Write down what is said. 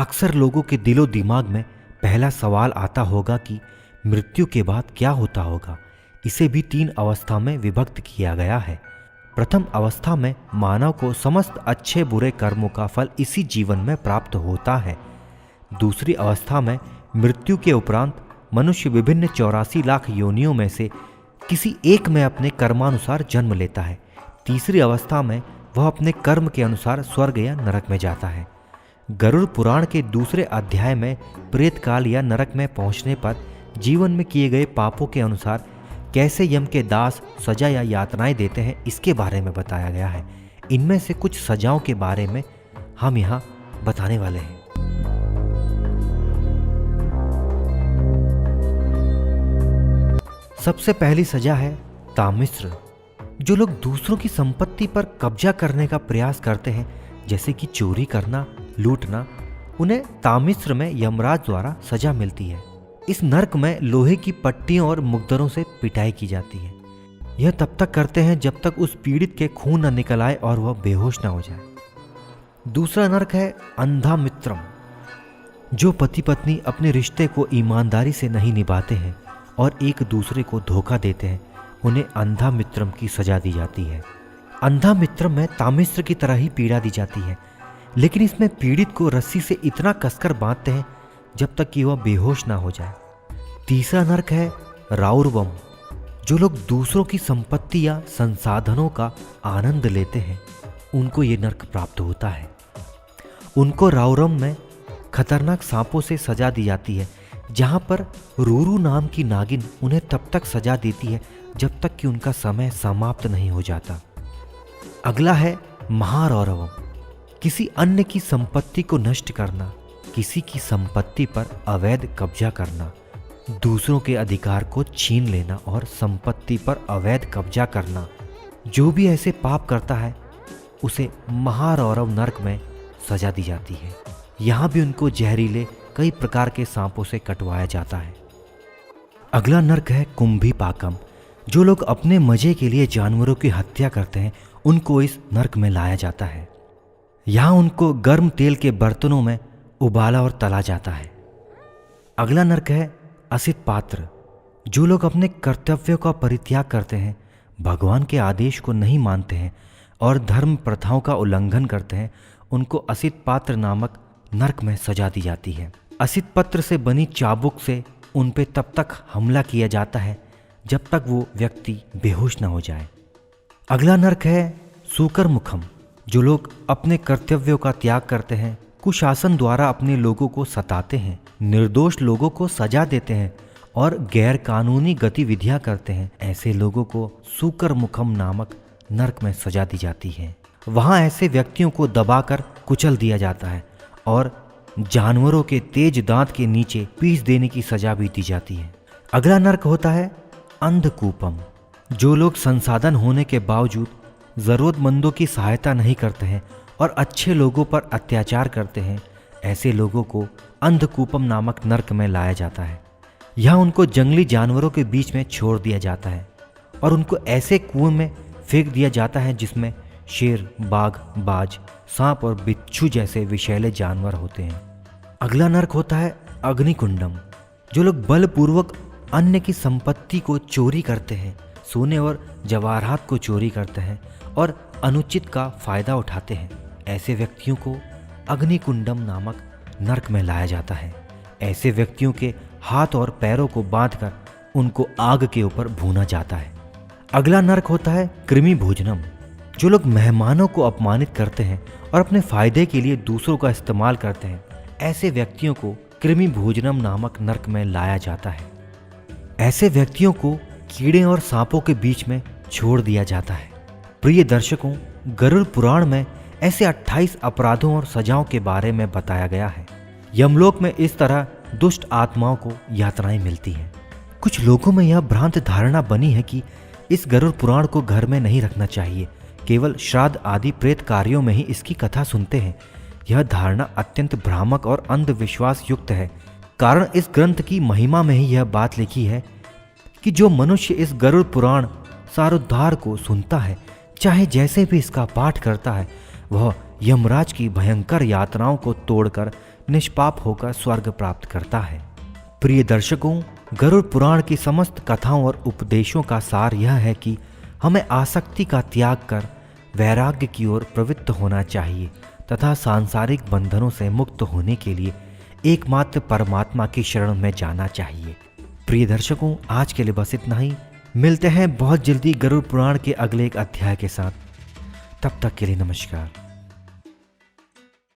अक्सर लोगों के दिलो दिमाग में पहला सवाल आता होगा कि मृत्यु के बाद क्या होता होगा। इसे भी 3 अवस्था में विभक्त किया गया है। प्रथम अवस्था में मानव को समस्त अच्छे बुरे कर्मों का फल इसी जीवन में प्राप्त होता है। दूसरी अवस्था में मृत्यु के उपरांत मनुष्य विभिन्न 84 लाख योनियों में से किसी एक में अपने कर्मानुसार जन्म लेता है। तीसरी अवस्था में वह अपने कर्म के अनुसार स्वर्ग या नरक में जाता है। गरुड़ पुराण के दूसरे अध्याय में प्रेत काल या नरक में पहुंचने पर जीवन में किए गए पापों के अनुसार कैसे यम के दास सजा या यातनाएं देते हैं, इसके बारे में बताया गया है। इनमें से कुछ सजाओं के बारे में हम यहाँ बताने वाले हैं। सबसे पहली सजा है तामिश्र। जो लोग दूसरों की संपत्ति पर कब्जा करने का प्रयास करते हैं, जैसे कि चोरी करना, लूटना, उन्हें तामिश्र में यमराज द्वारा सजा मिलती है। इस नरक में लोहे की पट्टियों और मुकद्दरों से पिटाई की जाती है। यह तब तक करते हैं जब तक उस पीड़ित के खून न निकल आए और वह बेहोश न हो जाए। दूसरा नरक है अंधा मित्रम। जो पति पत्नी अपने रिश्ते को ईमानदारी से नहीं निभाते हैं और एक दूसरे को धोखा देते हैं, उन्हें अंधा मित्रम की सजा दी जाती है। अंधा मित्रम में तामिश्र की तरह ही पीड़ा दी जाती है, लेकिन इसमें पीड़ित को रस्सी से इतना कसकर बांधते हैं जब तक कि वह बेहोश ना हो जाए। तीसरा नरक है राउरवम। जो लोग दूसरों की संपत्ति या संसाधनों का आनंद लेते हैं, उनको ये नरक प्राप्त होता है। उनको राउरम में खतरनाक सांपों से सजा दी जाती है, जहां पर रूरू नाम की नागिन उन्हें तब तक सजा देती है जब तक कि उनका समय समाप्त नहीं हो जाता। अगला है महारौरवम। किसी अन्य की संपत्ति को नष्ट करना, किसी की संपत्ति पर अवैध कब्जा करना, दूसरों के अधिकार को छीन लेना और संपत्ति पर अवैध कब्जा करना। जो भी ऐसे पाप करता है उसे महारौरव नरक में सजा दी जाती है। यहाँ भी उनको जहरीले कई प्रकार के सांपों से कटवाया जाता है। अगला नरक है कुंभी पाकम। जो लोग अपने मजे के लिए जानवरों की हत्या करते हैं, उनको इस नरक में लाया जाता है। यहाँ उनको गर्म तेल के बर्तनों में उबाला और तला जाता है। अगला नरक है असित पात्र। जो लोग अपने कर्तव्यों का परित्याग करते हैं, भगवान के आदेश को नहीं मानते हैं और धर्म प्रथाओं का उल्लंघन करते हैं, उनको असित पात्र नामक नरक में सजा दी जाती है। असित पत्र से बनी चाबुक से उन पे तब तक हमला किया जाता है जब तक वो व्यक्ति बेहोश न हो जाए। अगला नरक है सूकर मुखम। जो लोग अपने कर्तव्यों का त्याग करते हैं, कुशासन द्वारा अपने लोगों को सताते हैं, निर्दोष लोगों को सजा देते हैं और गैर कानूनी गतिविधियां करते हैं, ऐसे लोगों को सूकर मुखम नामक नरक में सजा दी जाती है। वहां ऐसे व्यक्तियों को दबाकर कुचल दिया जाता है और जानवरों के तेज दांत के नीचे पीस देने की सजा भी दी जाती है। अगला नरक होता है अंधकूपम। जो लोग संसाधन होने के बावजूद जरूरतमंदों की सहायता नहीं करते हैं और अच्छे लोगों पर अत्याचार करते हैं, ऐसे लोगों को अंधकूपम नामक नरक में लाया जाता है। यहाँ उनको जंगली जानवरों के बीच में छोड़ दिया जाता है और उनको ऐसे कुएं में फेंक दिया जाता है जिसमें शेर, बाघ, बाज, सांप और बिच्छू जैसे विषैले जानवर होते हैं। अगला नरक होता है अग्निकुंडम। जो लोग बलपूर्वक अन्य की संपत्ति को चोरी करते हैं, सोने और जवाहरात को चोरी करते हैं और अनुचित का फायदा उठाते हैं, ऐसे व्यक्तियों को अग्निकुंडम नामक नरक में लाया जाता है। ऐसे व्यक्तियों के हाथ और पैरों को बांधकर उनको आग के ऊपर भूना जाता है। अगला नरक होता है कृमि भोजनम। जो लोग मेहमानों को अपमानित करते हैं और अपने फायदे के लिए दूसरों का इस्तेमाल करते हैं, ऐसे व्यक्तियों को कृमि भोजनम नामक नरक में लाया जाता है। ऐसे व्यक्तियों को कीड़े और सांपों के बीच में छोड़ दिया जाता है। प्रिय दर्शकों, गरुड़ पुराण में ऐसे 28 अपराधों और सजाओं के बारे में बताया गया है। यमलोक में इस तरह दुष्ट आत्माओं को यातनाएं मिलती हैं। कुछ लोगों में यह भ्रांत धारणा बनी है कि इस गरुड़ पुराण को घर में नहीं रखना चाहिए, केवल श्राद्ध आदि प्रेत कार्यों में ही इसकी कथा सुनते हैं। यह धारणा अत्यंत भ्रामक और अंधविश्वास युक्त है। कारण इस ग्रंथ की महिमा में ही यह बात लिखी है कि जो मनुष्य इस गरुड़ पुराण सारोद्धार को सुनता है, चाहे जैसे भी इसका पाठ करता है, वह यमराज की भयंकर यातनाओं को तोड़कर निष्पाप होकर स्वर्ग प्राप्त करता है। प्रिय दर्शकों, गरुड़ पुराण की समस्त कथाओं और उपदेशों का सार यह है कि हमें आसक्ति का त्याग कर वैराग्य की ओर प्रवृत्त होना चाहिए तथा सांसारिक बंधनों से मुक्त होने के लिए एकमात्र परमात्मा की शरण में जाना चाहिए। प्रिय दर्शकों, आज के लिए बस इतना ही। मिलते हैं बहुत जल्दी गरुड़ पुराण के अगले एक अध्याय के साथ। तब तक के लिए नमस्कार।